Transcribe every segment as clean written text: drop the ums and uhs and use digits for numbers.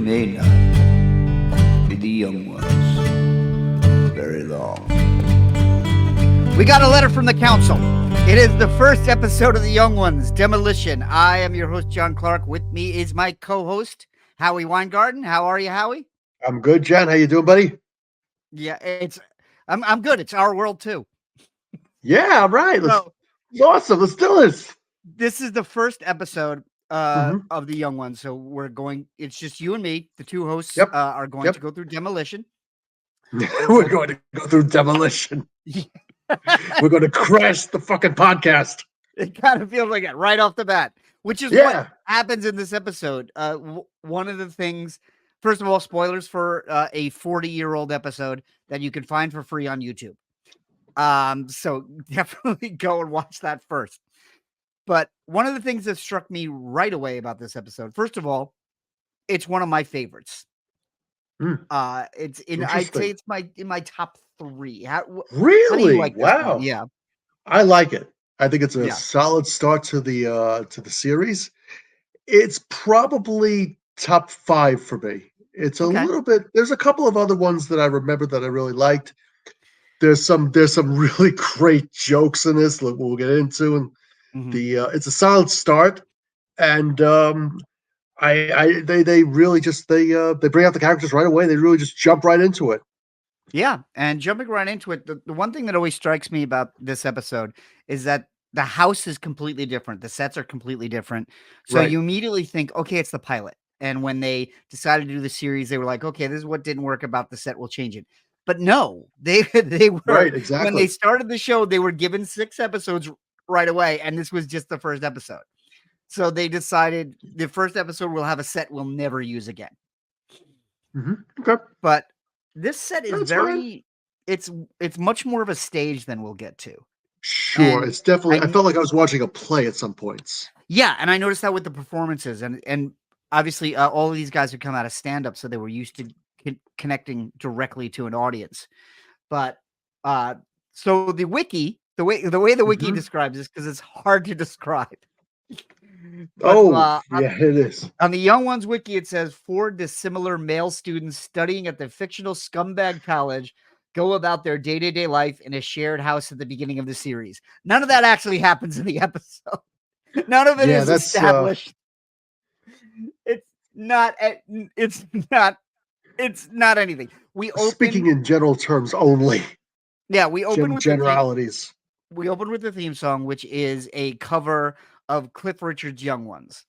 may not be the young ones very long. We got a letter from the council. It is the first episode of The Young Ones, Demolition. I am your host, John Clark. With me is my co-host, Howie Weingarten. How are you, Howie? I'm good, John. How you doing, buddy? Yeah, I'm good. It's our world too. Yeah, all right. So, It's awesome. Let's do this. this is the first episode Mhm. of The Young Ones. So it's just you and me. The two hosts Yep. are going Yep. to go through Demolition. We're going to go through demolition. We're going to crash the fucking podcast. It kind of feels like it right off the bat, which is Yeah. what happens in this episode. One of the things, first of all, spoilers for a 40-year-old episode that you can find for free on YouTube. So definitely go and watch that first. But one of the things that struck me right away about this episode, first of all, it's one of my favorites. I'd say it's in my top 3. How do Really? you like this one? Wow. Yeah. I like it. I think it's a Yeah. solid start to the series. It's probably top 5 for me. It's a Okay. little bit. There's a couple of other ones that I remember that I really liked. There's some really great jokes in this that we'll get into, and it's a solid start, and they really just they bring out the characters right away. They really just jump right into it. Yeah, and jumping right into it, the one thing that always strikes me about this episode is that the house is completely different. The sets are completely different. So Right. you immediately think, okay, it's the pilot. And when they decided to do the series, they were like, okay, this is what didn't work about the set. We'll change it. But no, they were Right, when exactly. they started the show, they were given 6 episodes right away, and this was just the first episode. So they decided the first episode will have a set we'll never use again. Okay. But this set is That's very it's much more of a stage than we'll get to. Sure, And it's definitely. I I felt like I was watching a play at some points. Yeah, and I noticed that with the performances and obviously all of these guys have come out of stand up, so they were used to connecting directly to an audience. But so the wiki, the way the wiki describes this, because it's hard to describe. But, Yeah, it is. on the Young Ones wiki, it says 4 dissimilar male students studying at the fictional scumbag college go about their day-to-day life in a shared house at the beginning of the series. None of that actually happens in the episode. None of it is established. It's not anything. We open Speaking in general terms only. Yeah, we open with generalities. We open with the theme song, which is a cover of Cliff Richard's Young Ones.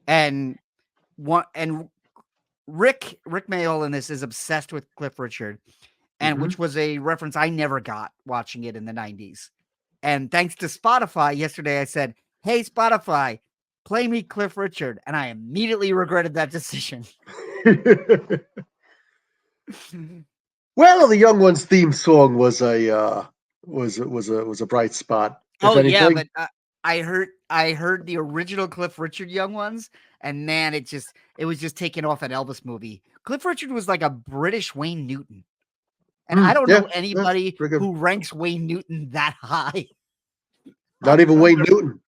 And Rick Mayall in this is obsessed with Cliff Richard, and which was a reference I never got watching it in the 90s. And thanks to Spotify, yesterday I said, "Hey Spotify, play me Cliff Richard," and I immediately regretted that decision. Well, the Young Ones theme song was a bright spot. Yeah, but I heard the original Cliff Richard Young Ones, and man, it was just taken off an Elvis movie. Cliff Richard was like a British Wayne Newton. And I don't know anybody who ranks Wayne Newton that high. Not even Wayne Newton.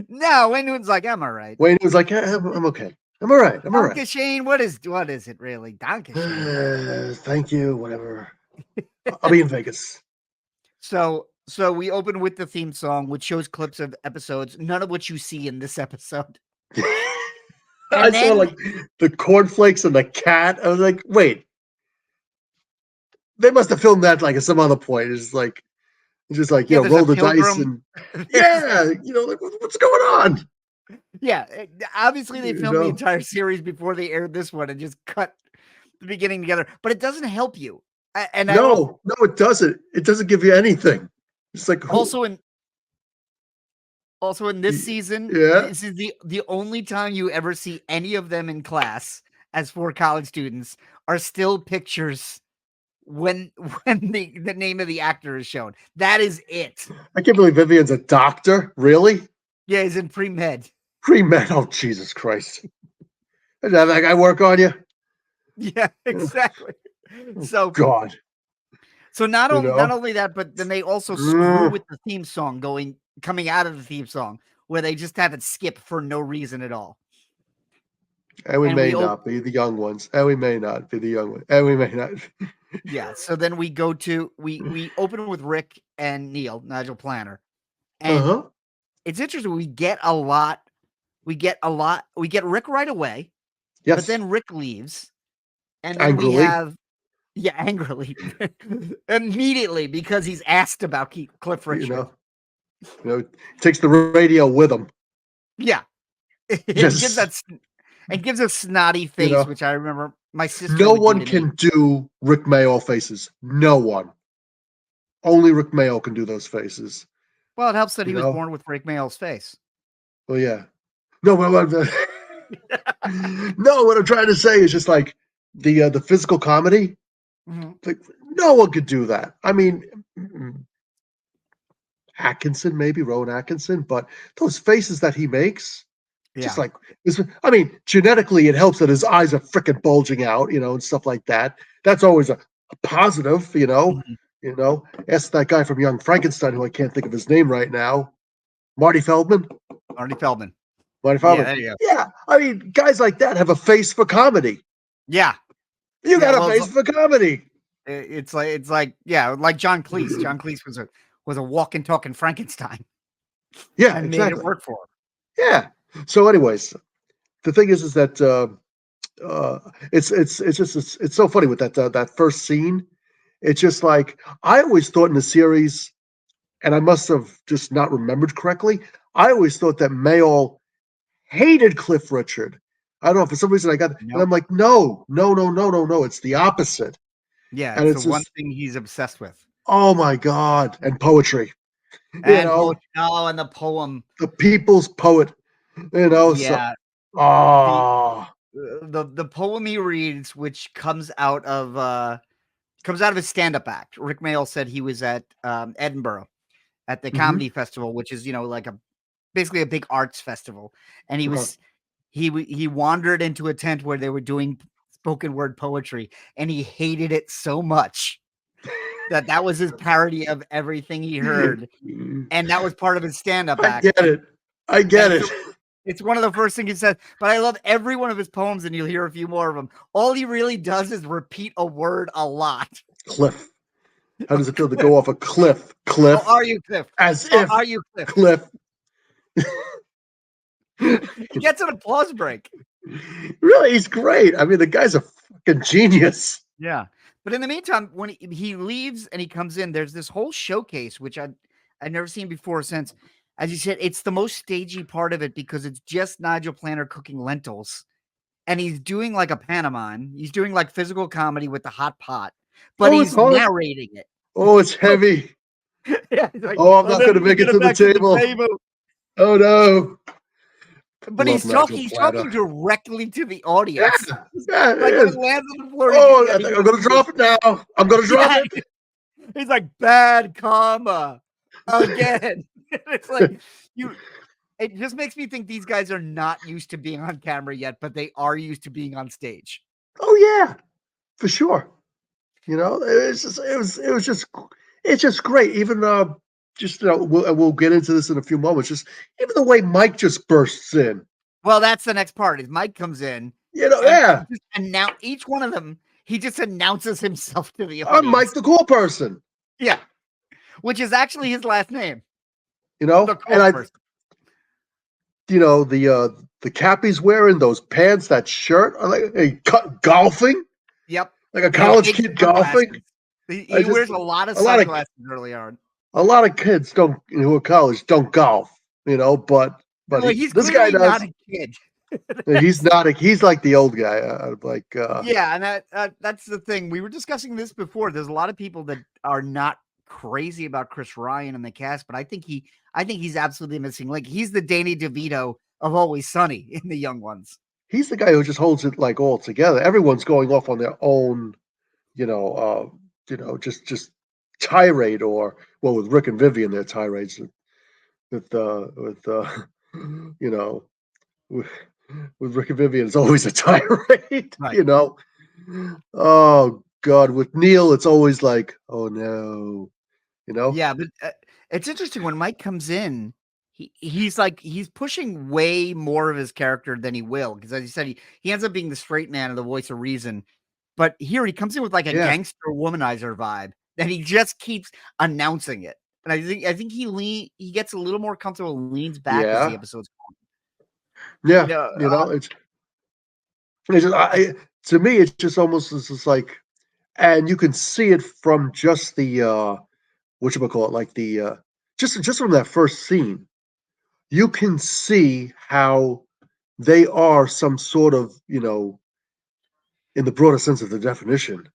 No, Wayne Newton's like, I'm all right. Wayne was like, I'm okay. I'm all right. I'm all right. Shane, what is it really? Shane. Thank you. Whatever. I'll be in Vegas. So we open with the theme song, which shows clips of episodes, none of which you see in this episode. I saw like the cornflakes and the cat. I was like, wait. They must have filmed that like at some other point. It's just like, roll the dice and like what's going on? Yeah, obviously they filmed the entire series before they aired this one and just cut the beginning together. But it doesn't help you. And no, it doesn't. It doesn't give you anything. It's like also in this season, this is the only time you ever see any of them in class as 4 college students are still pictures when the name of the actor is shown. That is it. I can't believe Vivian's a doctor. Really? Yeah, he's in pre-med. Pre-med. Oh, Jesus Christ. Did that guy work on you? Yeah, exactly. So God. So not only that, but then they also screw with the theme song coming out of the theme song, where they just have it skip for no reason at all. And we and may not be the young ones. And we may not be the young ones. And we may not. Yeah. So then we go to we open with Rick and Neil, Nigel Planner. And Uh-huh. it's interesting. We get Rick right away, but Yes. then Rick leaves. And then we Angrily. have angrily immediately because he's asked about Cliff Richard. Takes the radio with him. Yeah. Just and gives a snotty face, which I remember my sister. No one can do Rick Mayall faces. No one. Only Rick Mayall can do those faces. Well, it helps that he was born with Rick Mayall's face. Well, yeah. No, no. What I'm trying to say is just like the physical comedy. Mm-hmm. Like no one could do that. I mean, Atkinson, maybe Rowan Atkinson, but those faces that he makes. Just like, I mean, genetically, it helps that his eyes are freaking bulging out, and stuff like that. That's always a positive, Mm-hmm. Ask that guy from Young Frankenstein, who I can't think of his name right now, Marty Feldman. Yeah, I mean, guys like that have a face for comedy. Yeah, you got a face for comedy. It's like John Cleese. John Cleese was a walking, talking Frankenstein. Yeah, and exactly. made it work for him. Yeah. So, anyways, the thing is that it's so funny with that first scene. It's just like I always thought in the series, and I must have just not remembered correctly. I always thought that Mayall hated Cliff Richard. I don't know, for some reason I got, and I'm like, no. It's the opposite. Yeah, and it's the one thing he's obsessed with. Oh my God! And poetry. And and the poem, the people's poet. Yeah. So, the poem he reads, which comes out of his stand-up act. Rick Mayall said he was at Edinburgh at the comedy festival, which is like basically a big arts festival, and he wandered into a tent where they were doing spoken word poetry, and he hated it so much that was his parody of everything he heard, and that was part of his stand-up act. I get it. It's one of the first things he says, but I love every one of his poems, and you'll hear a few more of them. All he really does is repeat a word a lot. Cliff. How does it feel to go off a cliff? Cliff. Oh, are you Cliff? As if. Are you Cliff? Cliff. He gets an applause break. Really, he's great. I mean, the guy's a fucking genius. Yeah. But in the meantime, when he leaves and he comes in, there's this whole showcase, which I've never seen before since. As you said, it's the most stagey part of it because it's just Nigel Planner cooking lentils. And he's doing like a pantomime. He's doing like physical comedy with the hot pot. But he's narrating it. Oh, it's heavy. Yeah, I'm not going to make it to the table. Oh, no. But he's talking directly to the audience. Yeah, like when it lands on the floor. I think I'm going to drop it now. I'm going to drop it. He's like, bad comma. Again. It's like it just makes me think these guys are not used to being on camera yet, but they are used to being on stage. Oh yeah, for sure. It's just great. Even we'll get into this in a few moments. Just even the way Mike just bursts in. Well, that's the next part. Is Mike comes in. Just each one of them. He just announces himself to the audience. I'm Mike, the cool person. Yeah, which is actually his last name. And the cap he's wearing, those pants, that shirt, like golfing. Yep, like a college kid golfing. He wears a lot of sunglasses early on. A lot of kids who are college don't golf, but this guy does. Not a kid. He's not. He's like the old guy. Yeah, and that's the thing. We were discussing this before. There's a lot of people that are not crazy about Chris Ryan and the cast, but I think he's absolutely missing. Like he's the Danny DeVito of Always Sunny in the young ones. He's the guy who just holds it like all together. Everyone's going off on their own, just tirade with Rick and Vivian, their tirades with Rick and Vivian, it's always a tirade, right. Oh God, with Neil, it's always like, oh no, Yeah, but it's interesting when Mike comes in, he's pushing way more of his character than he will, because as you said, he ends up being the straight man and the voice of reason. But here he comes in with like a Yeah. gangster womanizer vibe that he just keeps announcing it. And I think he gets a little more comfortable and leans back as the Yeah. episode's going. Yeah. It's just, to me, it's just almost it's just like, and you can see it from just the whatchamacallit, like the just from that first scene. You can see how they are some sort of, in the broader sense of the definition,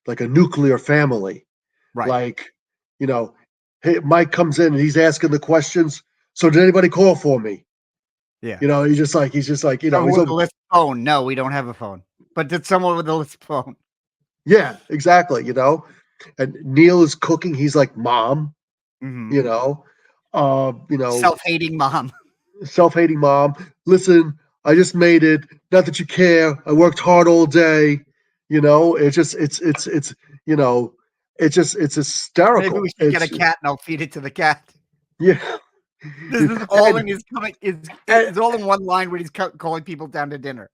like a nuclear family. Right. Like, you know, hey, Mike comes in and he's asking the questions. So did anybody call for me? Yeah. He's just like, Someone with a list phone. No, we don't have a phone. But did someone with a list phone? yeah, exactly. And Neil is cooking. He's like, mom, Mm-hmm. you know, Self-hating mom. self-hating mom. Listen, I just made it. Not that you care. I worked hard all day. It's just, you know, it's Maybe we hysterical. should get a cat and I'll feed it to the cat. Yeah. This is all in And, his coming. and It's all in one line when he's calling people down to dinner.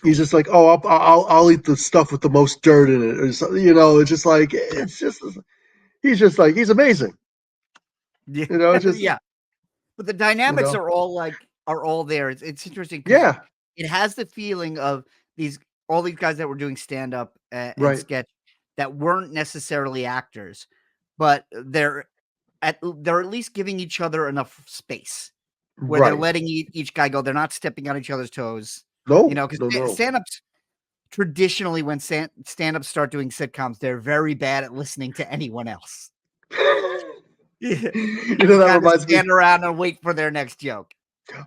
he's just like, oh, I'll eat the stuff with the most dirt in it. Or so, he's just like, he's amazing. Yeah, It's just, yeah. But the dynamics are all there. It's interesting because yeah, it has the feeling of all these guys that were doing stand up and right, sketch that weren't necessarily actors, but they're at least giving each other enough space where they're right. letting each guy go. They're not stepping on each other's toes. No, Because no. stand-ups traditionally, when stand-ups start doing sitcoms, they're very bad at listening to anyone else. Yeah. They just That kind of reminds me. stand around and wait for their next joke.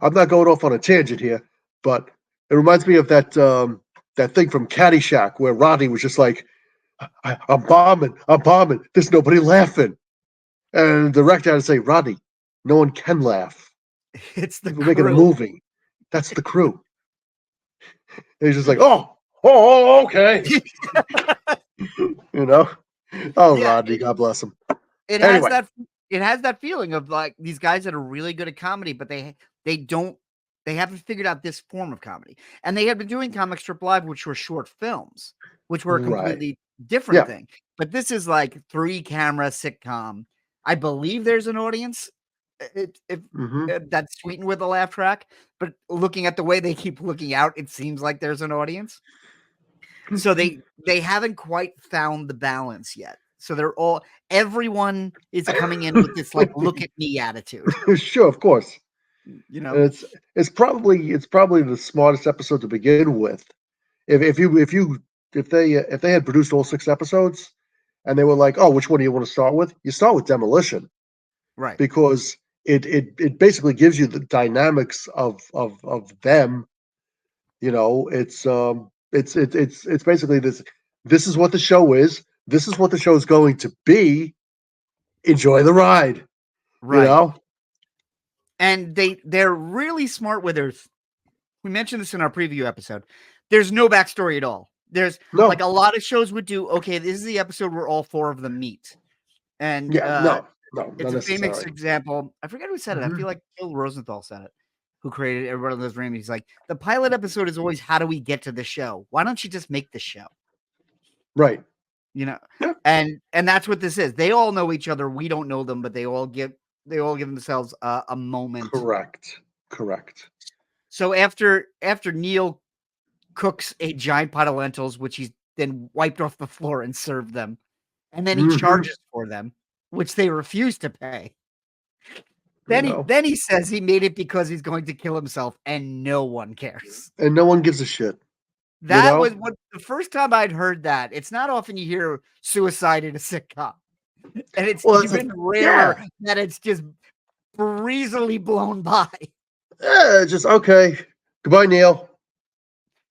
I'm not going off on a tangent here, but it reminds me of that thing from Caddyshack where Rodney was just like, I'm bombing. There's nobody laughing. And the director had to say, Rodney, no one can laugh. It's the We're making a crew. movie. That's the crew. And he's just like, okay. you know? Oh, Yeah, Rodney, God bless him. it has Anyway, that feeling of like these guys that are really good at comedy, but they haven't figured out this form of comedy. And they had been doing Comic Strip Live, which were short films, which were a right. completely different Yeah. thing. But this is like 3-camera sitcom. I believe there's an audience. If hmm that's sweetened with a laugh track, but looking at the way they keep looking out, it seems like there's an audience. So they haven't quite found the balance yet. So everyone is coming in with this like look at me attitude. Sure, of course. You know? And it's probably the smartest episode to begin with. If they had produced all 6 episodes and they were like, oh, which one do you want to start with? You start with Demolition Right. because it basically gives you the dynamics of them. It's basically this. This is what the show is. This is what the show is going to be. Enjoy the ride. You Right. know. And they're really smart with their we mentioned this in our preview episode. There's no backstory at all. There's like No. a lot of shows would do, okay, this is the episode where all 4 of them meet. And Yeah. No. No. it's Not a famous necessary. example. I forget who said it. I feel hmm like Phil Rosenthal said it, who created Everybody Loves Raymond. He's like, the pilot episode is always how do we get to the show? Why don't you just make the show? Right. You know? Yeah. And that's what this is. They all know each other. We don't know them, but they all give themselves a moment. Correct. So after Neil cooks a giant pot of lentils, which he's then wiped off the floor and served them, and then he hmm charges for them, which they refuse to pay. You Then know, he says he made it because he's going to kill himself, and no one cares. and no one gives a shit. That was the first time I'd heard that. It's not often you hear suicide in a sitcom, and it's Well, even rarer that it's just breezily blown by. just okay. Goodbye, Neil.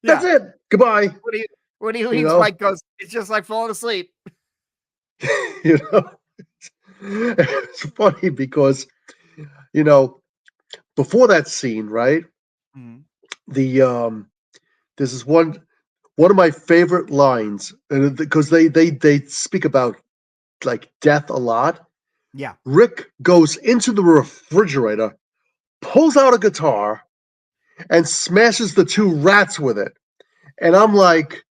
That's Yeah. it. Goodbye. When he leaves, Mike goes, it's just like falling asleep. you know, it's funny because before that scene, right? Mhm. This is one of my favorite lines, and because they speak about like death a lot. Yeah. Rick goes into the refrigerator, pulls out a guitar and smashes the two rats with it. And I'm like,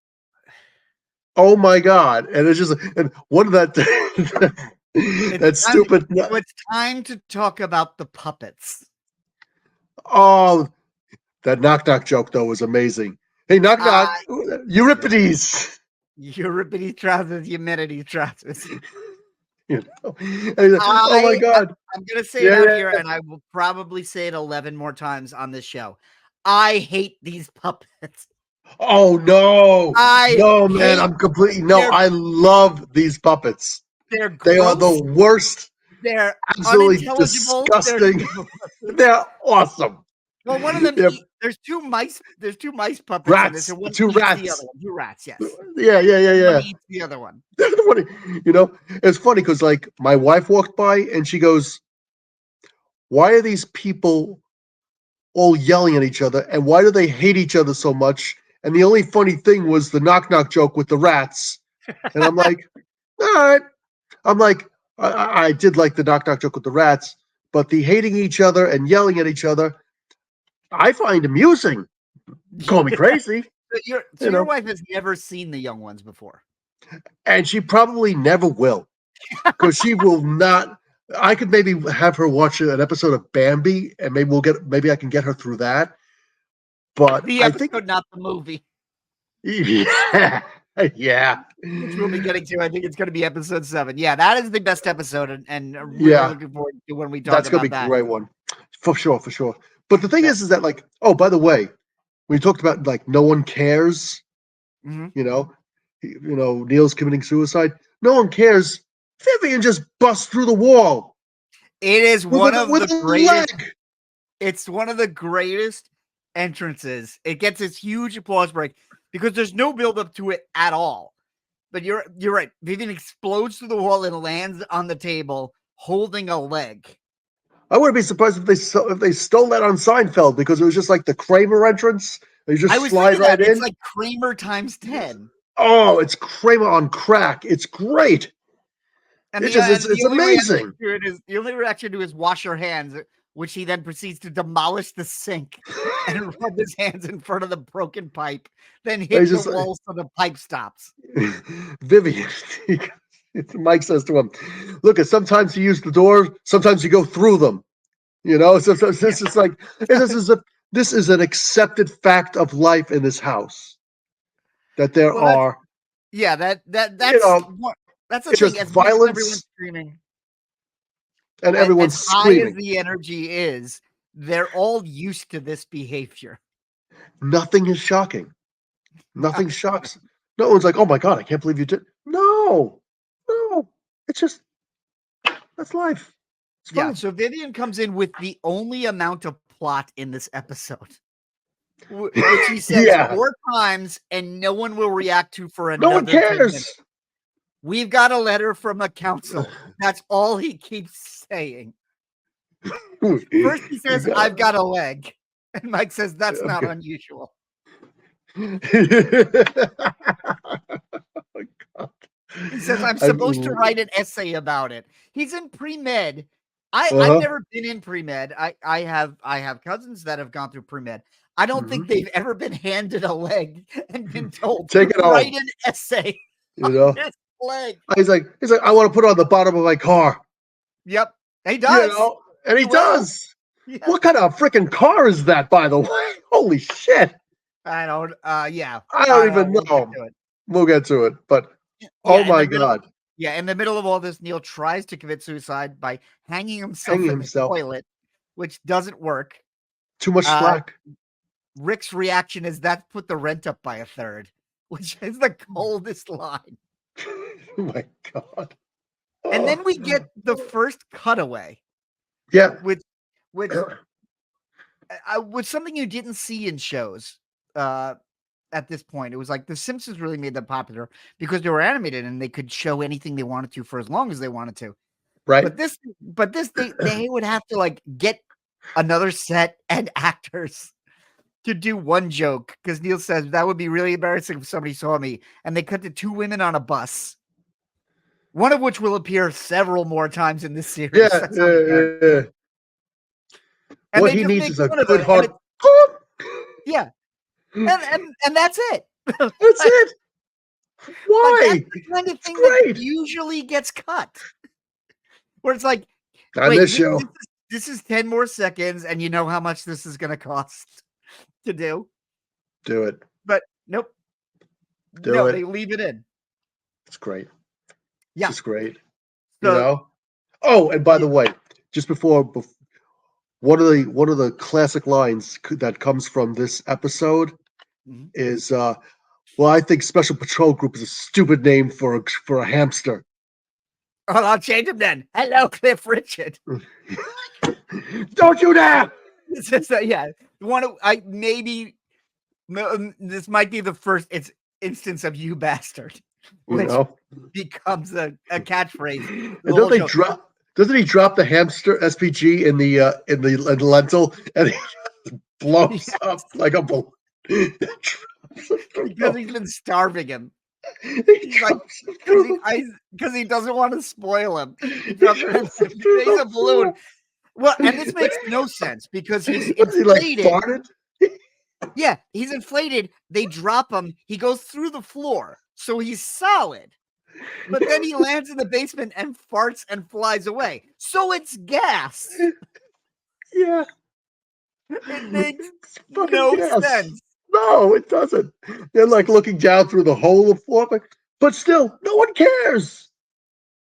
oh my God. And it's just, and one of that, that stupid. So it's time to talk about the puppets. Oh, that knock knock joke, though, was amazing. Hey, knock knock, Euripides. Euripides trousers, Eumenides trousers. You know? Oh my God. I'm going to say it out here, and I will probably say it 11 more times on this show. I hate these puppets. Oh no. No, man, I'm completely I love these puppets. They're gross. They are the worst. They're absolutely unintelligible. Disgusting. They're awesome. Well, one of them there's two mice puppets rats, in this, and one two eats rats. the other one. Two rats, yes. Yeah. One eats the other one. You know, it's funny because like my wife walked by and she goes, "Why are these people all yelling at each other, and why do they hate each other so much?" And the only funny thing was the knock knock joke with the rats. And I'm like, all right. I'm like, I did like the knock knock joke with the rats, but the hating each other and yelling at each other, I find amusing. Call me crazy. Your wife has never seen the young ones before. And she probably never will. Because she will not. I could maybe have her watch an episode of Bambi, and maybe I can get her through that. But the episode, not the movie. Yeah. Which we'll be getting to. I think it's going to be episode 7. Yeah, that is the best episode, and really looking forward to when we talk about that. That's going to be a great one. For sure. But the thing is that, like, oh, by the way, we talked about, like, no one cares, you know, Neil's committing suicide. No one cares. Vivian just busts through the wall. It is one of the greatest. It's one of the greatest entrances. It gets this huge applause break because there's no build up to it at all. But you're right. Vivian explodes through the wall and lands on the table holding a leg. I wouldn't be surprised if they stole that on Seinfeld because it was just like the Kramer entrance. They just slide right in. It's like Kramer times 10. Oh, it's Kramer on crack. It's great. And it's amazing. The only reaction to is wash your hands, which he then proceeds to demolish the sink and rub his hands in front of the broken pipe, then hit the wall so the pipe stops. Vivian, Mike says to him, "Look, sometimes you use the door, sometimes you go through them. You know, so this is like this is an accepted fact of life in this house that there are." That's the thing. As violence, everyone's screaming, and everyone's screaming. High as the energy is, they're all used to this behavior. Nothing is shocking. Nothing shocks. No one's like, "Oh my God, I can't believe you did." No. It's just that's life. It's fine. So Vivian comes in with the only amount of plot in this episode, which he says 4 times, and no one will react to for another. No one cares. We've got a letter from a council. That's all he keeps saying. First he says, "I've got a leg," and Mike says, "That's not unusual." Oh my God. He says, "I'm supposed to write an essay about it." He's in pre-med. I've never been in pre-med. I have cousins that have gone through pre-med. I don't think they've ever been handed a leg and been told to write an essay on this leg. He's like, "I want to put it on the bottom of my car." Yep, he does. And he does. Yeah. What kind of freaking car is that, by the way? Holy shit! I don't. I don't even know. We'll get to it, but oh my God. In the middle of all this, Neil tries to commit suicide by hanging himself in the toilet, which doesn't work. Too much slack. Rick's reaction is that put the rent up by 1/3, which is the coldest line. Oh my God. And then we get the first cutaway. Yeah. With something you didn't see in shows at this point. It was like The Simpsons really made them popular because they were animated and they could show anything they wanted to for as long as they wanted to. Right. But this they would have to like get another set and actors to do one joke because Neil says that would be really embarrassing if somebody saw me. And they cut to 2 women on a bus, one of which will appear several more times in this series. Yeah. And What they he just needs make is a fun of good it. And hard. it's yeah. And that's it. That's Like, it. like that's Why? the kind of It's thing that great. usually gets cut. Where it's like, On wait, this show, this is 10 more seconds, and you know how much this is gonna cost to do. do it. But nope. Do No, it. they leave it in. It's great. It's Yeah. just great. So Oh, and by yeah. the way, just before one of the classic lines that comes from this episode Mhm. is well, I think Special Patrol Group is a stupid name for a hamster. Well, I'll change them then. Hello, Cliff Richard. Don't you dare! It's just yeah. One of I maybe this might be the first instance of you bastard, You which know? becomes a catchphrase for And the don't whole they show. drop doesn't he drop the hamster SPG in the lentil and he blows Yes, up like a balloon? Drops it through because he's been starving him. he He's like, drops it through because he doesn't want to spoil him. He he drops it. drops it through He's the a balloon. floor. Well, and this makes no sense because he's What is he like inflated. farted? Yeah, he's inflated. They drop him. He goes through the floor, so he's solid. But then he lands in the basement and farts and flies away. So it's gas. Yeah. It makes It's fucking no gas. sense. No, it doesn't. They're like looking down through the hole of the floor, but still, no one cares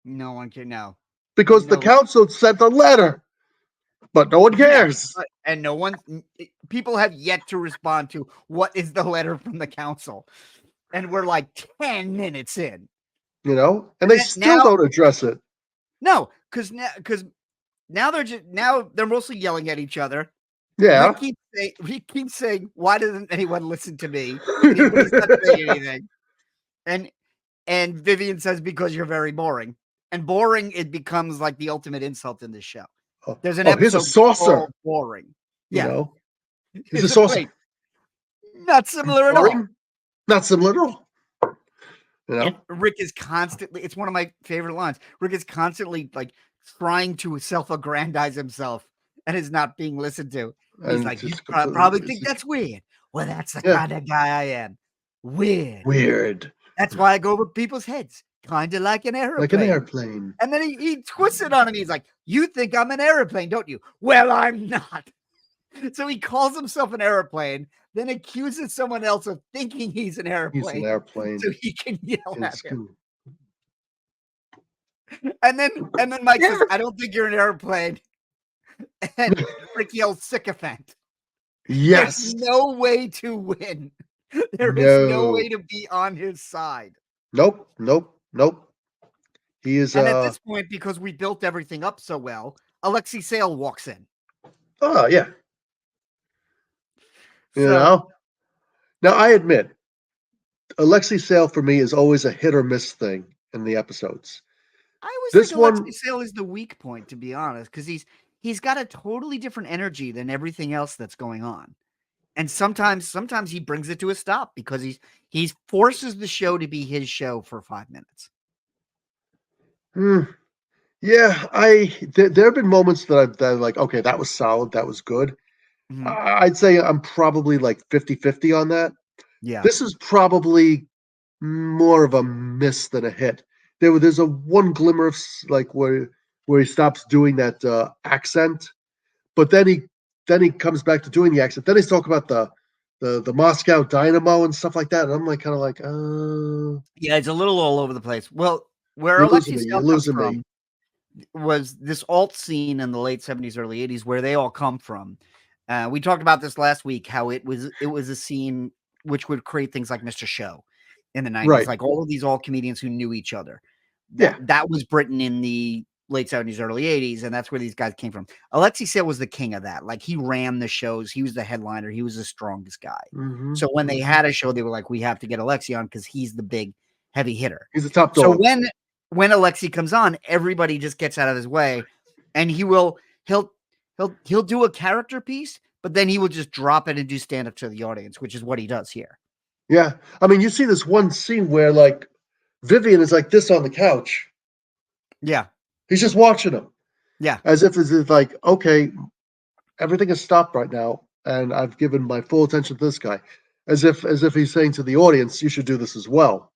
No one can know. because the No. council sent a letter, but no one Yeah. cares. And no one, people have yet to respond to what is the letter from the council. And we're like 10 minutes in. And they still Now, don't address it. no, because now they're mostly yelling at each other. Yeah. Rick keeps saying, why doesn't anyone listen to me? Anybody's not saying anything. And Vivian says, because you're very boring. And boring, it becomes like the ultimate insult in this show. There's an Here's a episode saucer. called Boring. You Yeah. know, here's a saucer. Wait, not similar at all. Boring? Not similar at all. And Rick is constantly, it's one of my favorite lines. Rick is constantly like trying to self-aggrandize himself and is not being listened to. He's like, you probably think that's weird. Well, that's the kind of guy I am. Weird. That's why I go over people's heads. Kind of like an airplane. Like an airplane. And then he twists it on him. He's like, you think I'm an airplane, don't you? Well, I'm not. So he calls himself an airplane, then accuses someone else of thinking he's an airplane. He's an airplane. So he can yell at him. School. And then Mike says, I don't think you're an airplane. And Rick yells sycophant. Yes. There's no way to win. There is no way to be on his side. Nope. He is. And at this point, because we built everything up so well, Alexei Sale walks in. Oh yeah. Now I admit, Alexei Sale for me is always a hit or miss thing in the episodes. I always think Alexei Sale is the weak point, to be honest, because he's got a totally different energy than everything else that's going on. And sometimes he brings it to a stop because he forces the show to be his show for 5 minutes. Yeah, there have been moments that I'm like, okay, that was solid, that was good. Mm-hmm. I'd say I'm probably like 50-50 on that. Yeah. This is probably more of a miss than a hit. There's a one glimmer of like where he stops doing that accent, but then he comes back to doing the accent. Then he's talking about the Moscow Dynamo and stuff like that, and I'm like kind of like, yeah, it's a little all over the place. Well, where Alexei Sale comes from was this alt scene in the late 70s, early 80s, where they all come from. We talked about this last week, how it was a scene which would create things like Mr. Show in the 90s, like all of these alt comedians who knew each other. That was Britain in the late 70s, early 80s, and that's where these guys came from. Alexei Sale was the king of that. Like, he ran the shows. He was the headliner. He was the strongest guy. Mm-hmm. So when they had a show, they were like, we have to get Alexei on because he's the big, heavy hitter. He's the top dog. So when Alexei comes on, everybody just gets out of his way, and he'll do a character piece, but then he will just drop it and do stand-up to the audience, which is what he does here. Yeah. I mean, you see this one scene where, like, Vivian is like this on the couch. Yeah. He's just watching him. Yeah. As if it's like, okay, everything is stopped right now, and I've given my full attention to this guy, as if he's saying to the audience, you should do this as well.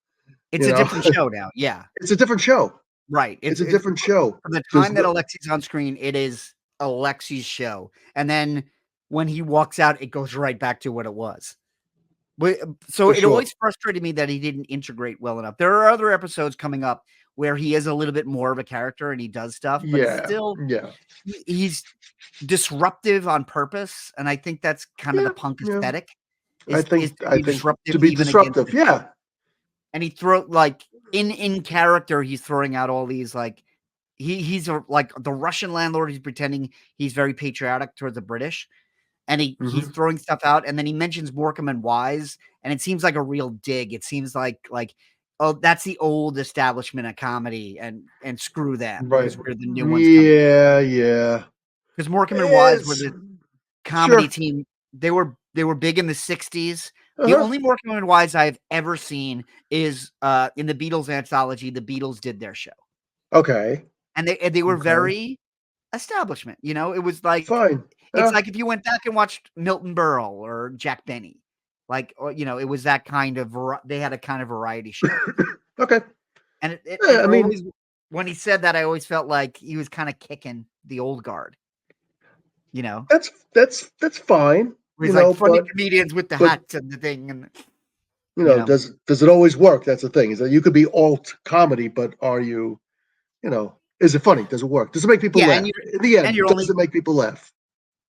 It's You a know, different show now. Yeah. it's a different show. Right. It's a different show. For the There's time that no, Alexi's on screen, it is Alexi's show. And then when he walks out, it goes right back to what it was. So for it sure. always frustrated me that he didn't integrate well enough. There are other episodes coming up where he is a little bit more of a character and he does stuff, but Yeah, still yeah, he's disruptive on purpose. And I think that's kind of the yeah, punk yeah. aesthetic I is think to I be think disruptive to be even against disruptive. the team. Yeah, And he throw like in character, he's throwing out all these like he's like the Russian landlord. He's pretending he's very patriotic towards the British, and he's hmm throwing stuff out. And then he mentions Morecambe and Wise, and it seems like a real dig. It seems like oh, that's the old establishment of comedy, and screw them right. because we're the new ones coming. Yeah, yeah. Because Morecambe and Wise were It's the comedy sure. team. They were big in the 60s. The Uh-huh. only Morecambe and Wise I've ever seen is in the Beatles anthology. The Beatles did their show, Okay. and they were Okay. very establishment. It was like Fine. it's Yeah. like if you went back and watched Milton Berle or Jack Benny, like or, it was that kind of they had a kind of variety show, Okay. and it Yeah, I mean, always when he said that I always felt like he was kind of kicking the old guard, you know. that's fine. Where he's like funny But comedians with the but hats and the thing, and you you know, know, does it always work? That's the thing. Is that you could be alt comedy, but are you, is it funny? Does it work? Does it make people yeah, laugh? In the and end, does it make people laugh?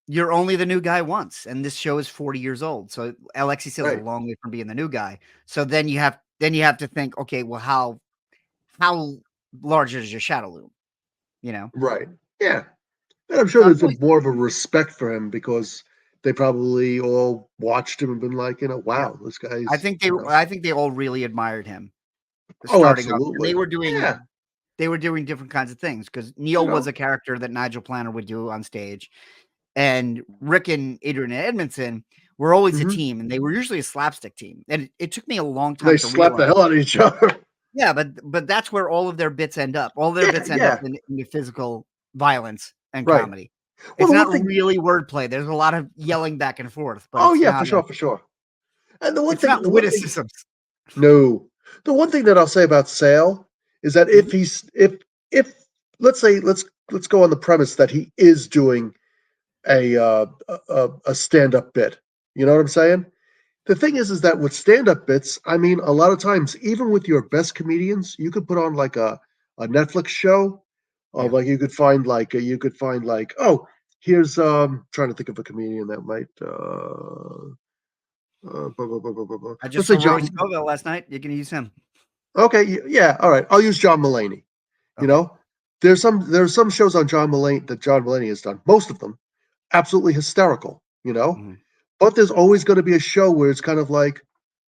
you're only the new guy once, and this show is 40 years old. So Alexi says a Right. long way from being the new guy. So then you have to think, okay, well, how large is your shadow loom? You know. Right. Yeah. And I'm sure So I'm there's been always, more of a respect for him because they probably all watched him and been like, yeah. wow, this I guy's, think they all really admired him oh, starting off, and they absolutely. were doing Yeah. they were doing different kinds of things because You Neil was know, a character that Nigel Planner would do on stage, and Rick and Adrian Edmondson were always a hmm team, and they were usually a slapstick team. And it took me a long they time to slap the realize. hell out of each other. Yeah, but that's where all of their bits end up. All their Yeah. bits end up Yeah. in the physical violence and Right. comedy. Well, It's the one not thing, really wordplay. There's a lot of yelling back and forth, but oh, it's yeah, not for sure. And it's not the one thing, witticisms. no, the one thing that I'll say about Sale is that Mhm. if let's say let's go on the premise that he is doing a stand up bit. You know what I'm saying? The thing is that with stand up bits, I mean, a lot of times, even with your best comedians, you could put on like a Netflix show of Yeah. like you could find like, oh, here's trying to think of a comedian that might I just let's saw say Rory John. Scovel last night. You can use him. Okay, yeah, all right. I'll use John Mulaney. You Okay. know, there's some shows on John Mulaney has done. Most of them absolutely hysterical. Mhm. But there's always going to be a show where it's kind of like,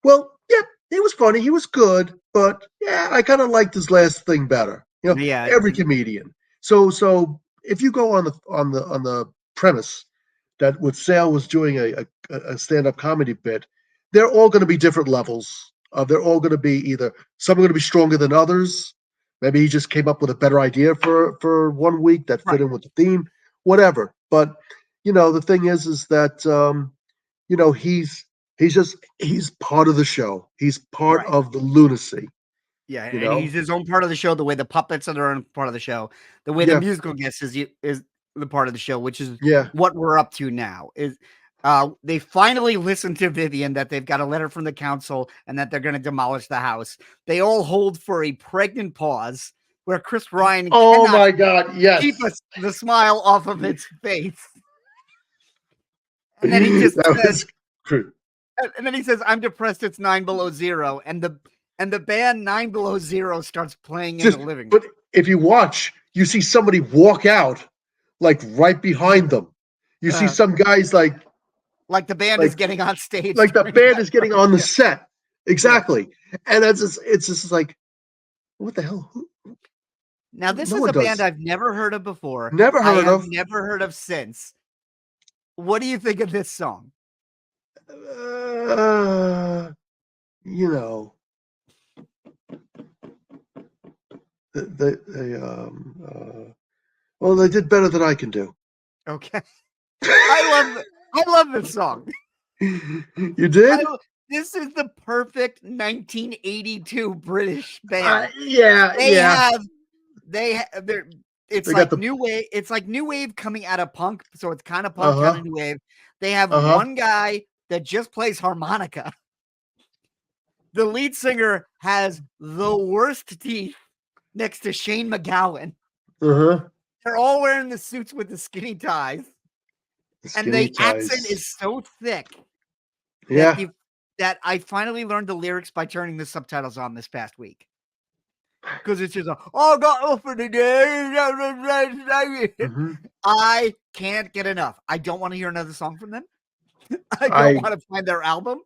well, yeah, he was funny, he was good, but yeah, I kind of liked his last thing better. Yeah, Every comedian. So if you go on the premise that what Sale was doing a stand up comedy bit, they're all going to be different levels. They're all going to be either some are going to be stronger than others. Maybe he just came up with a better idea for one week that fit right. in with the theme, whatever. But the thing is that he's part of the show. He's part Right. of the lunacy. Yeah, You and he's know? his own part of the show, the way the puppets are their own part of the show, the way the Yeah, musical guest is the part of the show, which is yeah. what we're up to now. Is they finally listened to Vivian that they've got a letter from the council and that they're going to demolish the house. They all hold for a pregnant pause where Chris Ryan Oh cannot my God, keep yes. the smile off of his face, and then he just That says, was true. and then he says, "I'm depressed. It's 9 below 0," and the band 9 below 0 starts playing in the Just living room. but if you watch, you see somebody walk out like right behind them. You see Uh, some guys like the band is like getting on stage like the during band that is getting time. on the Yeah, set. yeah. Exactly. And it's just like, what the hell? Now this No is one a band does. I've never heard of before. Never I heard have of. never heard of since. What do you think of this song? Uh, you know, they well, they did better than I can do. Okay. I love this song. You did? This is the perfect 1982 British band. Yeah. It's They got like the new wave. It's like new wave coming out of punk, so it's kind of punk, kind uh-huh. of new wave. They have Uh-huh. one guy that just plays harmonica. The lead singer has the worst teeth next to Shane McGowan. Uh-huh. They're all wearing the suits with the skinny ties, The and skinny the accent ties. is so thick that Yeah. that I finally learned the lyrics by turning the subtitles on this past week. Because it's just oh, got off for the day. Mm-hmm. I can't get enough. I don't want to hear another song from them. I don't I want to find their album,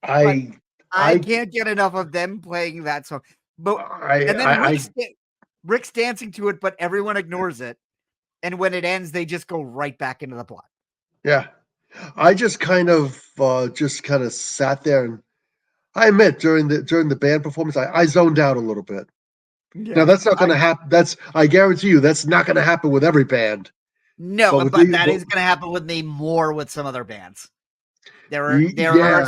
but I I I can't get enough of them playing that song. But I and then I Rick's dancing to it, but everyone ignores it. And when it ends, they just go right back into the plot. yeah. I just kind of sat there, and I admit during the band performance, I zoned out a little bit. Now Yeah. that's not going to happen. I guarantee you that's not going to happen with every band. But No, with but the that but, is going to happen with me more with some other bands. There are yeah.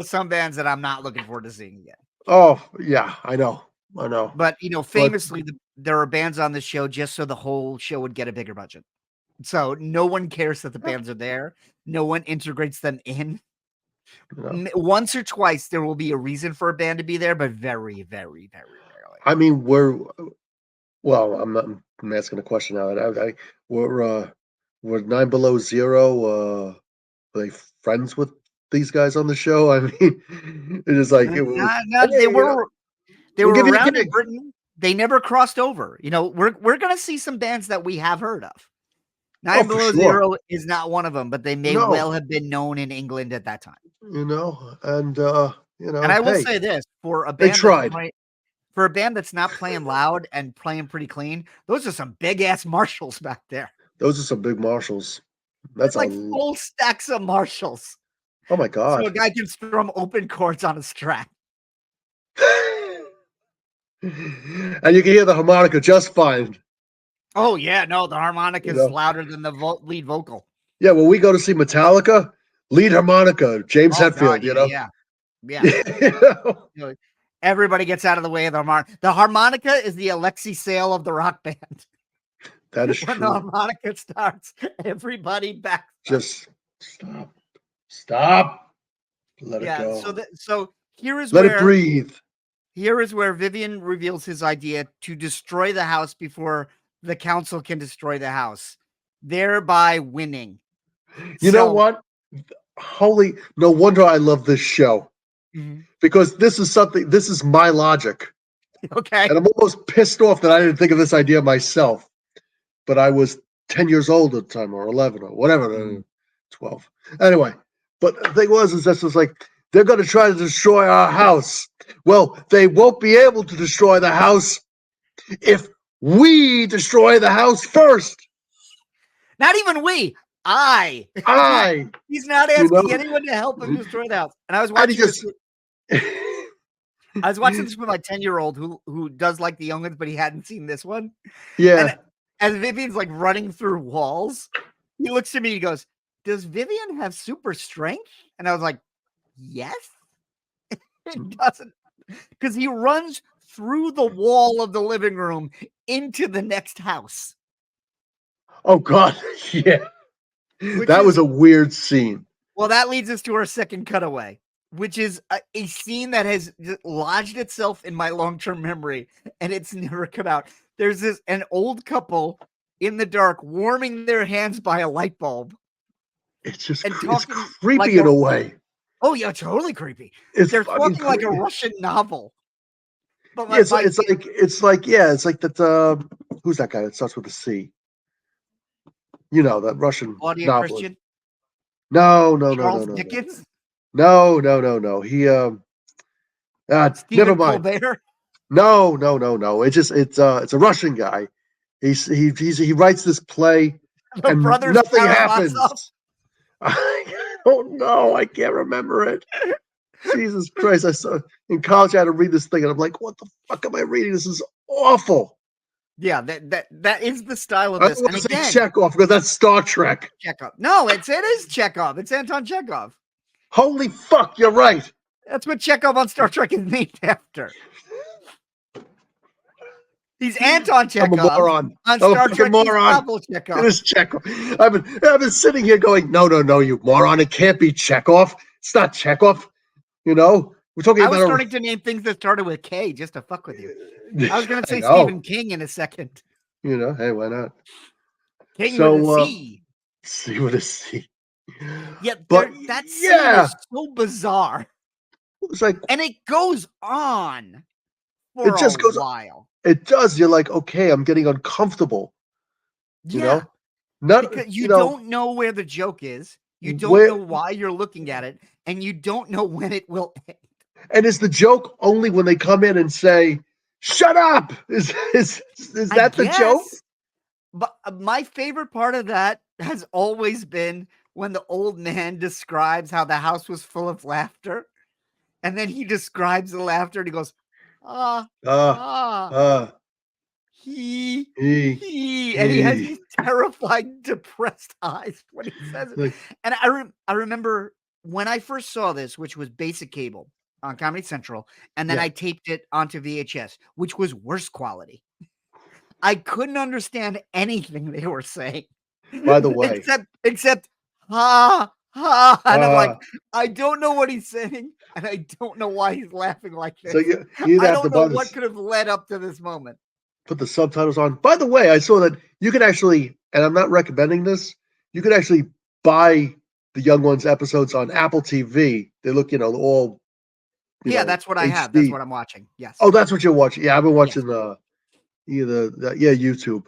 some bands that I'm not looking forward to seeing again. Oh yeah, I know. But But famously, there are bands on the show just so the whole show would get a bigger budget. So no one cares that the bands are there. No one integrates them in. Once or twice, there will be a reason for a band to be there, but very, very, very rarely. I mean, I'm not. I'm asking a question now. We're Nine Below Zero. Are they friends with these guys on the show? I mean, it is like, Not, hey, they we'll were give you a around in gig. Britain. They never crossed over. We're gonna see some bands that we have heard of. Oh, Nine for Below sure. Zero is not one of them, but they may No, well have been known in England at that time. and And I will hey, say this they tried. for a band that's not playing loud and playing pretty clean, those are some big ass Marshalls back there. Those are some big Marshalls. That's That's like full stacks of Marshalls. oh my So god. a guy can strum open chords on a Strat. And you can hear the harmonica just fine. Oh yeah, no, the harmonica You is know? louder than the lead vocal. Yeah, when we go to see Metallica, lead harmonica, James Oh god, Hetfield, you know? yeah. You know? Everybody gets out of the way of the harmonica. The harmonica is the Alexi Sale of the rock band. That is When the true. harmonica starts, everybody backs up. Just stop. Let it Yeah. go. So here is Let it where breathe. Vivian reveals his idea to destroy the house before the council can destroy the house, thereby winning. You know So, what? No wonder I love this show. Mhm. Because this is my logic. Okay. And I'm almost pissed off that I didn't think of this idea myself. But I was 10 years old at the time, or 11, or whatever, 12. Anyway, but the thing is this was like, they're going to try to destroy our house. Well, they won't be able to destroy the house if we destroy the house first. Not even we. I. I, He's not you asking know, anyone to help him destroy the house. And I was and he watching this. just, I was watching this with my 10-year-old who does like the young ones, but he hadn't seen this one. yeah. And as Vivian's like running through walls, he looks at me. He goes, "Does Vivian have super strength?" And I was like, "Yes." It doesn't, because he runs through the wall of the living room into the next house. Oh God, yeah. Which That is, was a weird scene. well, that leads us to our second cutaway, which is a scene that has lodged itself in my long-term memory, and it's never come out. There's an old couple in the dark warming their hands by a light bulb. It's just And it's talking like creepy in a way. oh yeah, totally creepy. It's They're fucking talking like a creepy. Russian novel. But Yeah, it's like that. Who's that guy that starts with a C? You know, that Russian Claudia novelist. Christian, No. Charles Dickens, No. Never Stephen mind. Colbert, No. It's a Russian guy. He writes this play, the and brothers nothing Karamazov. happens. I don't know. I can't remember it. Jesus Christ! I saw in college. I had to read this thing, and I'm like, "What the fuck am I reading? This is awful." Yeah, that is the style of I this. don't And want to again, say Chekhov because that's Star Trek. Chekhov. No, it is Chekhov. It's Anton Chekhov. Holy fuck, you're right. That's what Chekhov on Star Trek is named after. He's Anton I'm a Chekhov. moron. On I'm a Star fucking Trek, he's moron. Pavel It Chekhov. is Chekhov. I've been sitting here going, no, you moron. It can't be Chekhov. It's not Chekhov. You know, we're talking I was about starting to name things that started with K just to fuck with you. I was going to say I know. Stephen King in a second. You know, hey, why not? King with a C. See what a C. Yeah, But that scene yeah, is so bizarre. it's like And it goes on for it a just goes. while. It does. You're like, okay, I'm getting uncomfortable. You Yeah. know, not Because you you know don't know where the joke is. You don't where. know why you're looking at it. And you don't know when it will end. And is the joke only when they come in and say, "Shut up"? Is I that the joke? guess. But my favorite part of that has always been when the old man describes how the house was full of laughter. And then he describes the laughter and he goes, ah, Uh, ah, uh, he, he, and he has he. these terrified, depressed eyes when he says it. Like, And I remember when I first saw this, which was basic cable on Comedy Central, and then yeah. I taped it onto VHS, which was worse quality. I couldn't understand anything they were saying. By the way, except ha ha, and I'm like, uh, I don't know what he's saying, and I don't know why he's laughing like so this. you either I have to don't know buy what this, could have led up to this moment. put the subtitles on. By the way, I saw that you can actually, and I'm not recommending this. You can actually buy the Young Ones episodes on Apple TV. They look, all, Yeah, that's what I have. That's HD. what I'm watching. Yes. Oh, that's what you're watching. Yeah, I've been Yes. watching YouTube.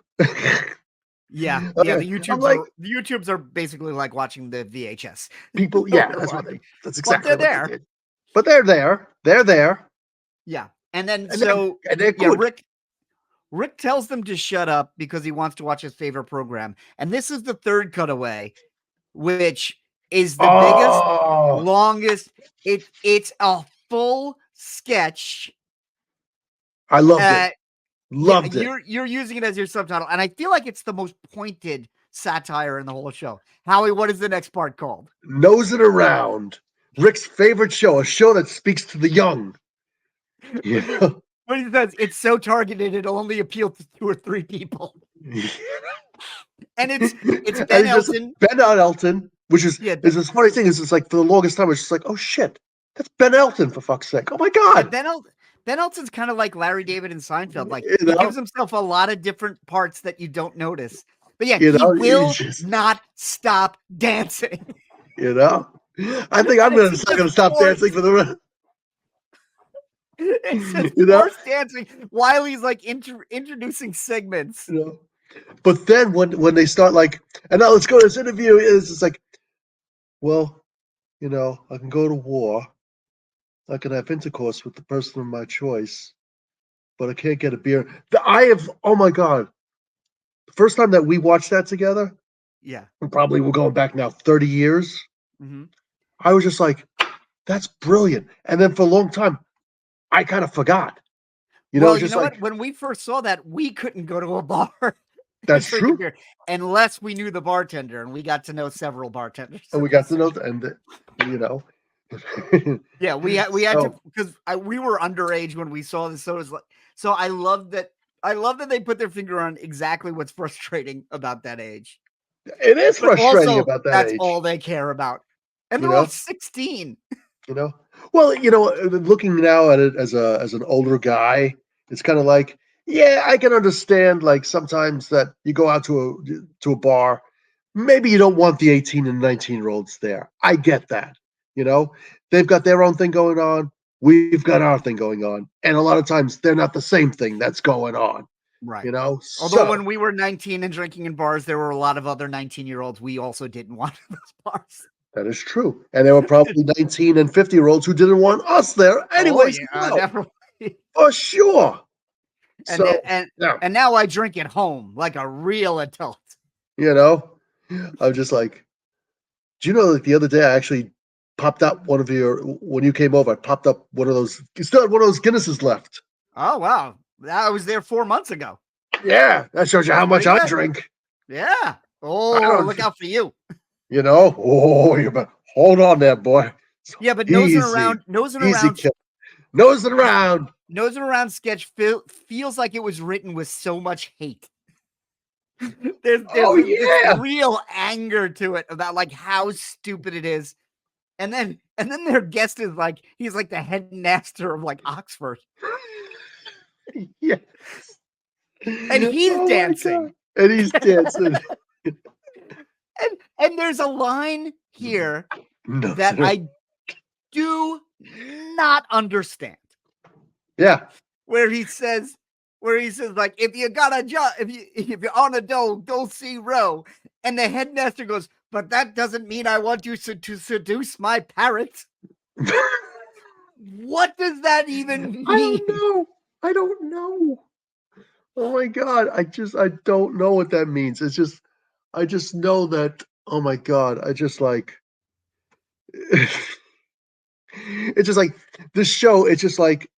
Yeah. Yeah. I'm like, The YouTubes are basically like watching the VHS. people, yeah, We're watching. that's But exactly they're what they there. did. But they're there. They're there. Yeah. And then And they're yeah, good. Rick tells them to shut up because he wants to watch his favorite program. And this is the third cutaway, which is the biggest, Oh, longest. It's a full sketch. I loved it. Yeah, Loved it. you're using it as your subtitle, and I feel like it's the most pointed satire in the whole show. Howie, what is the next part called? Nosing around. Rick's favorite show, a show that speaks to the young. Yeah. What he says, it's so targeted, it only appealed to 2 or 3 people. And it's Ben Elton. Ben Elton, which is Yeah, is this funny thing is it's like for the longest time it's just like, oh shit, that's Ben Elton for fuck's sake. Oh my god. Ben Elton's kind of like Larry David and Seinfeld. Like You he know? gives himself a lot of different parts that you don't notice. But yeah, You he know, will not stop dancing. I think I'm It's not gonna just stop forced. dancing for the rest. It's just You know? forced dancing while he's like introducing segments. But then when they start like, and now let's go to this interview, it's like, well, I can go to war, I can have intercourse with the person of my choice, but I can't get a beer. Oh my god, the first time that we watched that together, Yeah. probably we're going back now 30 years. Mm-hmm. I was just like, that's brilliant. And then for a long time, I kind of forgot. You know what? When we first saw that, we couldn't go to a bar. That's true. Beer unless we knew the bartender, and we got to know several bartenders. And we got to know, and yeah, we had to because we were underage when we saw this. So I love that. I love that they put their finger on exactly what's frustrating about that age. It is frustrating about that that's age. all they care about, and they're all 16. Well, looking now at it as an older guy, it's kind of like, yeah, I can understand. Like sometimes that you go out to a bar, maybe you don't want the 18 and 19-year-olds there. I get that. They've got their own thing going on. We've got our thing going on, and a lot of times they're not the same thing that's going on. Right. Although when we were 19 and drinking in bars, there were a lot of other 19-year-olds we also didn't want in those bars. That is true. And there were probably 19 and 50-year-olds who didn't want us there anyways. Definitely. For sure. And now I drink at home like a real adult. I'm just like, do you know that the other day I actually popped up when you came over, I popped up one of those, you still had one of those Guinnesses left. Oh, wow. I was there 4 months ago. Yeah, that shows you That's how what much he I said. drink. Yeah. I Oh, don't, look out for you. you better hold on there, boy. Yeah, but Easy, easy kill. Nose it around. nosing around sketch feels like it was written with so much hate. There's Oh this yeah. real anger to it about like how stupid it is. And then their guest is like, he's like the headmaster of like Oxford. Yeah. And he's Oh my god. dancing. And he's dancing. And there's a line here Nose that it around. I do not understand. Yeah. Where he says, like, if you got a job, if you're on a dole, go see Roe. And the headmaster goes, but that doesn't mean I want you to seduce my parrot. What does that even mean? I don't know. Oh my god. I don't know what that means. I just know that, oh my god, I just like it's just like this show, it's just like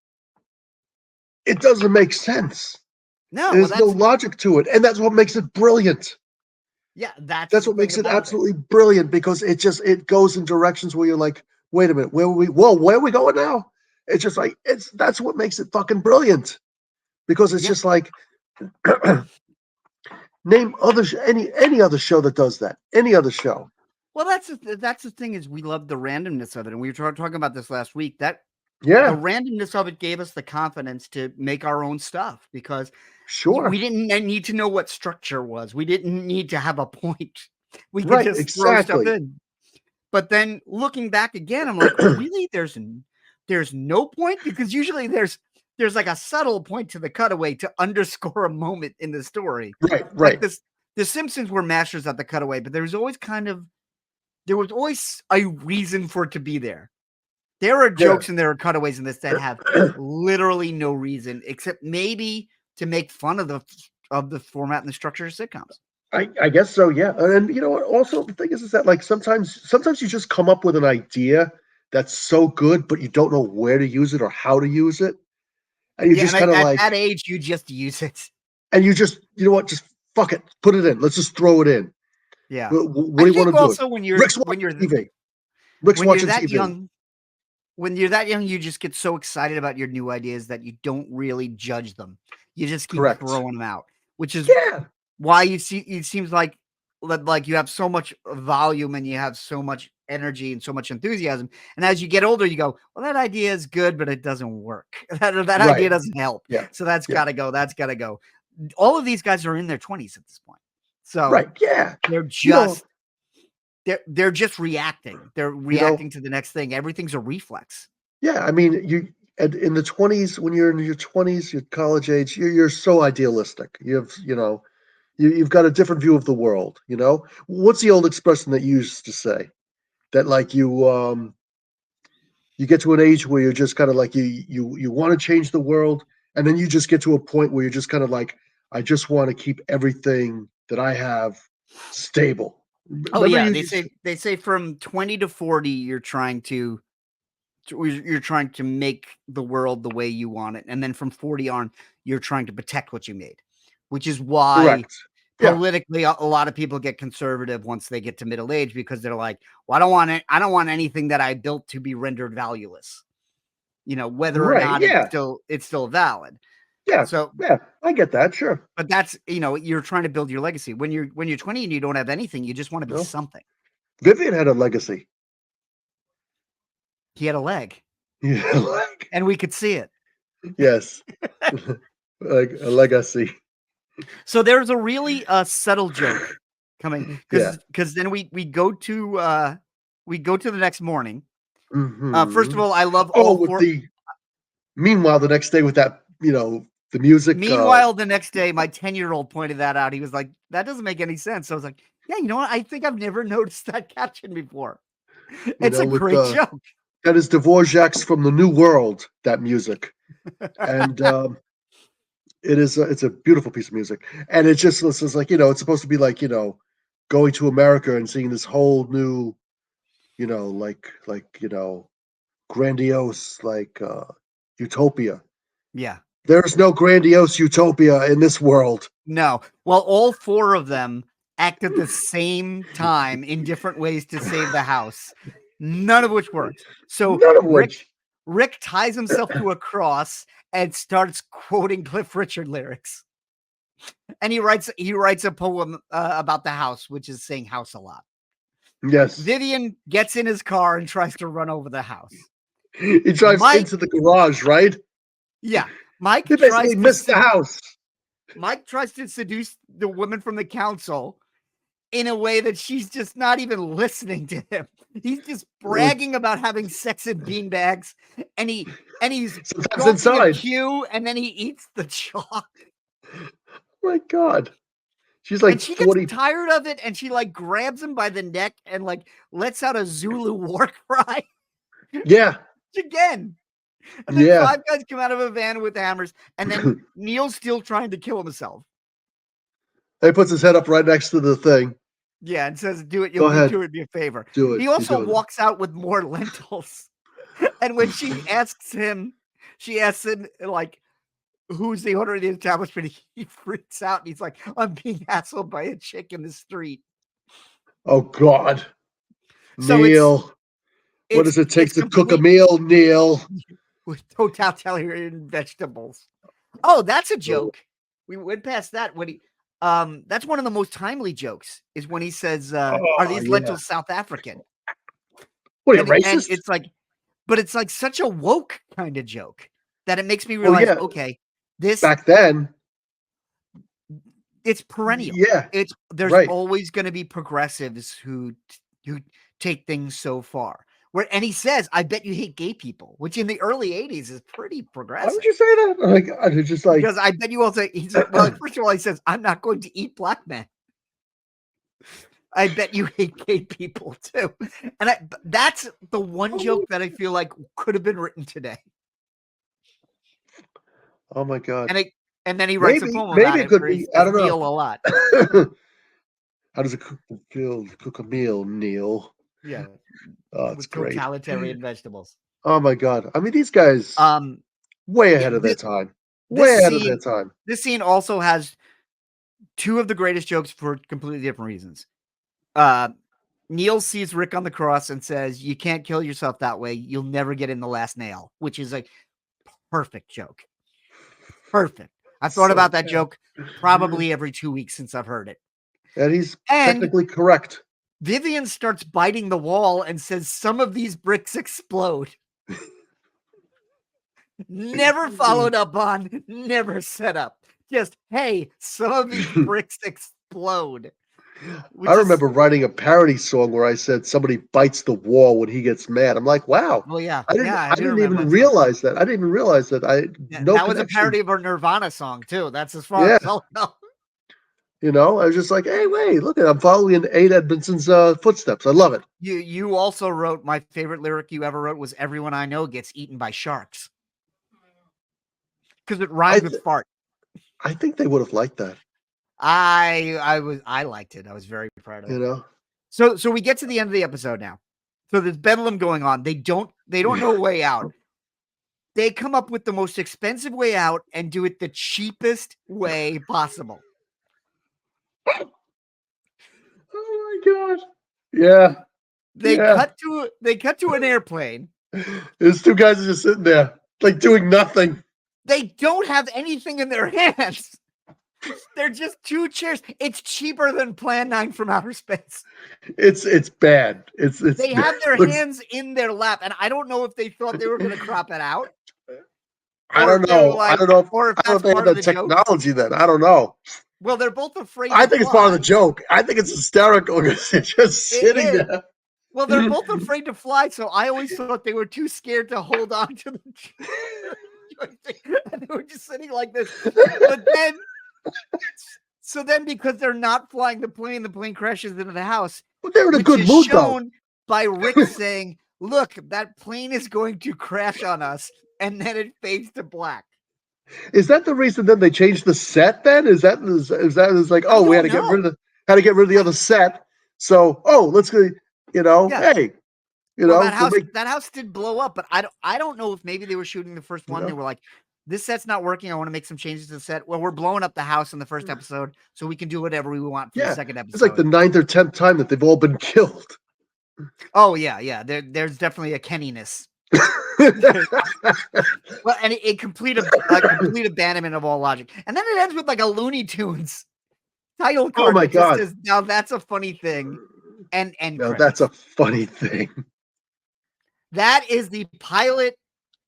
it doesn't make sense. No, well, There's no logic to it. And that's what makes it brilliant. that's That's the what thing makes it about it. absolutely brilliant because it goes in directions where you're like, wait a minute, where are we going now? It's just like that's what makes it fucking brilliant. Because it's Yeah. just like name any other show that does that. Any other show. Well, that's the thing is we love the randomness of it, and we were talking about this last week. That the Yeah, randomness of it gave us the confidence to make our own stuff because we sure. didn't need to know what structure was. We didn't need to have a point. We could Right, just throw stuff exactly. in. But then looking back again, I'm like, really? There's no point because usually there's like a subtle point to the cutaway to underscore a moment in the story. Right, Like right. this, the Simpsons were masters at the cutaway, but there was always a reason for it to be there. There are Yeah. jokes and there are cutaways in this that have literally no reason except maybe to make fun of the format and the structure of sitcoms. I guess so, yeah. And you know what? Also, the thing is that like sometimes you just come up with an idea that's so good, but you don't know where to use it or how to use it, and you Yeah, just and kind of at like, that age, you just use it. and you just, you know what? Just fuck it, put it in. Let's just throw it in. Yeah, What I do you want think to do? also Rick's when watching you're TV. Rick's when you're watching that TV. young, when you're that young, you just get so excited about your new ideas that you don't really judge them. You just keep Correct. throwing them out, which is Yeah. why you see it seems like you have so much volume and you have so much energy and so much enthusiasm. And as you get older, you go, well, that idea is good, but it doesn't work. That idea Right. doesn't help. Yeah. So that's Yeah. gotta go. That's gotta go. All of these guys are in their 20s at this point. Right. So Yeah. they're You know. just they're just reacting. They're You know. reacting to the next thing. Everything's a reflex. Yeah. I mean, in the 20s, when you're in your 20s, your college age, you're so idealistic. You've got a different view of the world. What's the old expression that you used to say that like you get to an age where you're just kind of like you want to change the world, and then you just get to a point where you're just kind of like, I just want to keep everything that I have stable. Oh Remember yeah, you? they say from 20 to 40 you're trying to make the world the way you want it, and then from 40 on you're trying to protect what you made, which is why Correct. Yeah. politically a lot of people get conservative once they get to middle age because they're like, well, I don't want anything that I built to be rendered valueless, whether or Right. not it's Yeah. still valid. Yeah. So Yeah. I get that. Sure. but that's, you're trying to build your legacy. When you're 20 and you don't have anything, you just want to be No. something. Vivian had a legacy. He had a leg Yeah. Like, and we could see it. yes. Like a legacy. So there's a really subtle joke coming Yeah. because then we go to the next morning. First of Hmm. all, I love Oh, all with four. the meanwhile, the next day with that, the music. Meanwhile, the next day, my 10-year-old pointed that out. He was like, "That doesn't make any sense." So I was like, "Yeah, you know what? I think I've never noticed that caption before. It's a With great joke." that is Dvorak's from the New World. That music, and it's a beautiful piece of music, and it's like it's supposed to be like going to America and seeing this whole new like grandiose like utopia, Yeah. There's no grandiose utopia in this world. No. Well, all four of them act at the same time in different ways to save the house, none of which works. So None of which. Rick ties himself to a cross and starts quoting Cliff Richard lyrics. And he writes a poem about the house, which is saying house a lot. Yes. Vivian gets in his car and tries to run over the house. He drives into the garage, right? Yeah. Mike He basically missed the house. Mike tries to seduce the woman from the council in a way that she's just not even listening to him. He's just bragging about having sex in beanbags, and he's inside a cue, and then he eats the chalk. Oh my God. She's like, and she gets tired of it, and she like grabs him by the neck and like lets out a Zulu war cry. Yeah. Again. And then 5 guys come out of a van with hammers, and then Neil's still trying to kill himself. He puts his head up right next to the thing. Yeah, and says, "Do it. Go ahead. Do it me a favor." Do it. He also walks out with more lentils. And when she asks him, like, who's the owner of the establishment? He freaks out and he's like, "I'm being hassled by a chick in the street." Oh God. So Neil. What does it take to cook a meal, Neil? With totalitarian vegetables. Oh, that's a joke. We went past that when he that's one of the most timely jokes is when he says, "Are these lentils South African?" What are you, racist? And it's like, but it's like such a woke kind of joke that it makes me realize, okay, this back then, it's perennial. Yeah, there's always going to be progressives who take things so far. And he says, "I bet you hate gay people," which in the early 80s is pretty progressive. Why would you say that? Like, it's just like, because I bet you also, he's like, well, first of all, he says, "I'm not going to eat black men." I bet you hate gay people too. And that's the one joke that I feel like could have been written today. Oh my God. And then he writes a poem about it could be, I don't know. A lot. How does it feel to cook a meal, Neil? Yeah. Oh, it's great. Totalitarian vegetables. Oh my God. I mean, these guys way ahead of their time. Way ahead of their time. This scene also has two of the greatest jokes for completely different reasons. Neil sees Rick on the cross and says, "You can't kill yourself that way. You'll never get in the last nail," which is a perfect joke. Perfect. I've thought about that joke probably every 2 weeks since I've heard it. And he's technically correct. Vivian starts biting the wall and says, "Some of these bricks explode." Never followed up on, never set up. Just, hey, some of these bricks explode. I remember writing a parody song where I said somebody bites the wall when he gets mad. I'm like, wow. Well, yeah. I didn't even realize that. I didn't even realize that. That was a parody of a Nirvana song, too. That's as far as I'll know. You know, I was just like, hey, wait, look at I'm following in Ade Edmondson's footsteps. I love it. You also wrote, my favorite lyric you ever wrote was "Everyone I know gets eaten by sharks." Because it rhymes with fart. I think they would have liked that. I liked it. I was very proud of it. You know? So we get to the end of the episode now. So there's bedlam going on. They don't know a way out. They come up with the most expensive way out and do it the cheapest way possible. Oh my God. Yeah. They cut to an airplane. There's two guys just sitting there, like doing nothing. They don't have anything in their hands. They're just two chairs. It's cheaper than Plan 9 from Outer Space. It's bad. It's they have their hands in their lap, and I don't know if they thought they were going to crop it out. I don't know. I don't know if they have the technology then. I don't know. Well, they're both afraid. I think it's part of the joke. I think it's hysterical because they're just sitting there. Well, they're both afraid to fly, so I always thought they were too scared to hold on to the joystick, and they were just sitting like this. But then, because they're not flying the plane crashes into the house. But they're in a good mood, shown by Rick saying, "Look, that plane is going to crash on us," and then it fades to black. Is that the reason then they changed the set? Then is that like, oh, we had to get rid of the other set. So let's go. You know, hey, you know, that house did blow up, but I don't know if maybe they were shooting the first one. They were like, this set's not working. I want to make some changes to the set. Well, we're blowing up the house in the first episode, so we can do whatever we want for the Yeah, second it's like the episode. 9th or 10th time that they've all been killed. Oh yeah. There's definitely a Kenniness. Well, and a complete abandonment of all logic. And then it ends with like a Looney Tunes title Oh card my that just God. says, "Now that's a funny thing." And No, that's a credits. funny thing. That is the pilot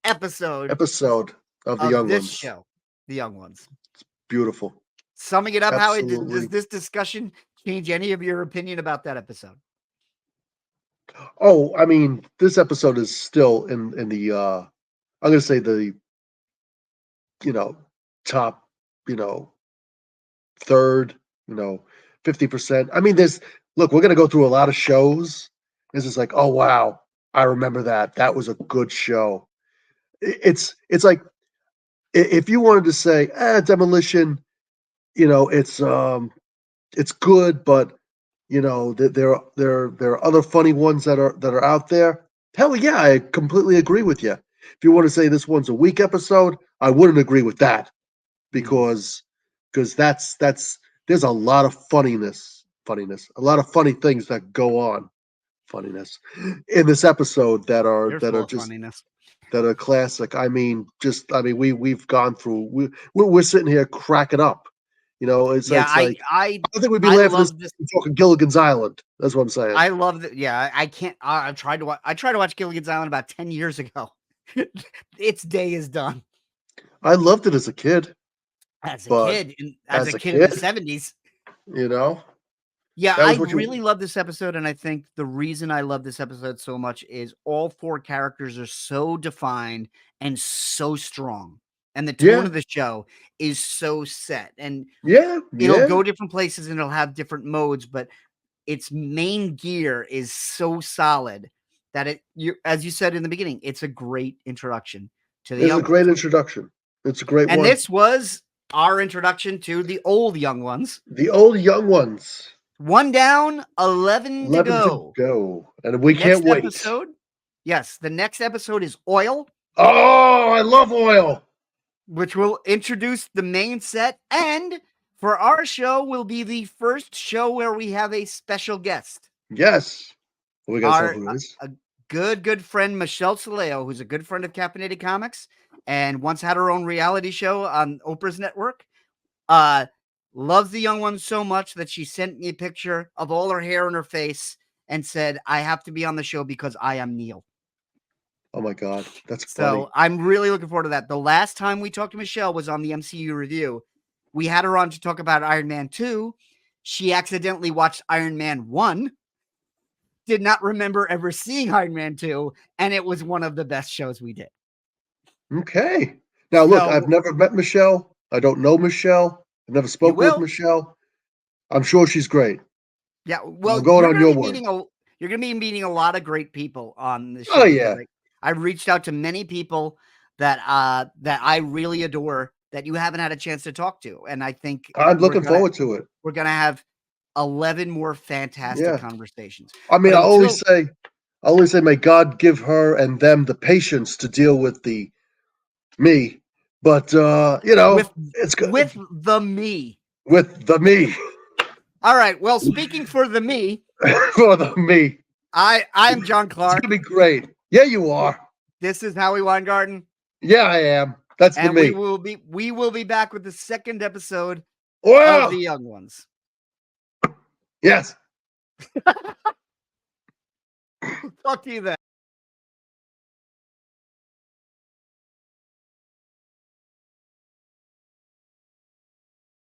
episode Episode of the of Young this Ones. show, The Young Ones. Beautiful. Summing it up, how does Absolutely. this discussion change any of your opinion about that episode? Oh, I mean, this episode is still in the I'm gonna say the top, third, 50%. I mean, we're gonna go through a lot of shows. This is like, oh wow, I remember that. That was a good show. It's like if you wanted to say, Demolition, it's good, but there are other funny ones that are out there. Hell yeah, I completely agree with you. If you want to say this one's a weak episode, I wouldn't agree with that because that's there's a lot of funniness, a lot of funny things that go on, funniness in this episode that are You're full of just funniness. that are classic. We've gone through. We're sitting here cracking up. It's Yeah, it's like I I don't think we'd be I laughing this love this. talking Gilligan's Island. That's what I'm saying. I love that. Yeah, I can't. I tried to watch. I tried to watch Gilligan's Island about 10 years ago. Its day is done. I loved it as a kid, As a but kid, as a as a kid in the kid, 70s. you know, Yeah, that I was what really you. love this episode, and I think the reason I love this episode so much is all 4 characters are so defined and so strong, and the tone Yeah, of the show is so set, and yeah, it'll yeah. go different places and it'll have different modes, but its main gear is so solid that as you said in the beginning, it's a great introduction to the It's a young ones. great introduction. It's a great And one. this was our introduction to the old young ones. The old young ones. 1 down, 11 to 11 to go. go, and The we can't next wait. episode, yes, the next episode is Oil, Oh, I love oil. which will introduce the main set. And for our show, will be the first show where we have a special guest. Yes. We gotta tell Our who it is. a good friend, Michelle Soleo, who's a good friend of Caffeinated Comics and once had her own reality show on Oprah's network. Loves the young ones so much that she sent me a picture of all her hair and her face and said, I have to be on the show because I am Neil. Oh my God, that's funny. So I'm really looking forward to that. The last time we talked to Michelle was on the MCU review. We had her on to talk about Iron Man 2. She accidentally watched Iron Man 1, did not remember ever seeing Iron Man 2, and it was one of the best shows we did. Okay. Now look, So I've never met Michelle. I don't know Michelle. I've never you spoken with will. Michelle. I'm sure she's great. Yeah, well, I'm going on your word. you're going to be meeting a lot of great people on the Oh show because yeah. I reached out to many people that I really adore that you haven't had a chance to talk to, and I think I'm looking forward to it. we're gonna have 11 more fantastic Yeah. conversations. I mean, But I always say, may God give her and them the patience to deal with me. But it's good with the me. with the me. All right. Well, speaking for the me, For the me. I'm John It's Clark. gonna be great. Yeah, you are. This is Howie Weingarten. Yeah, I am. That's the And me. we will be back with the second episode Well, of The Young Ones. yes. Talk to you then.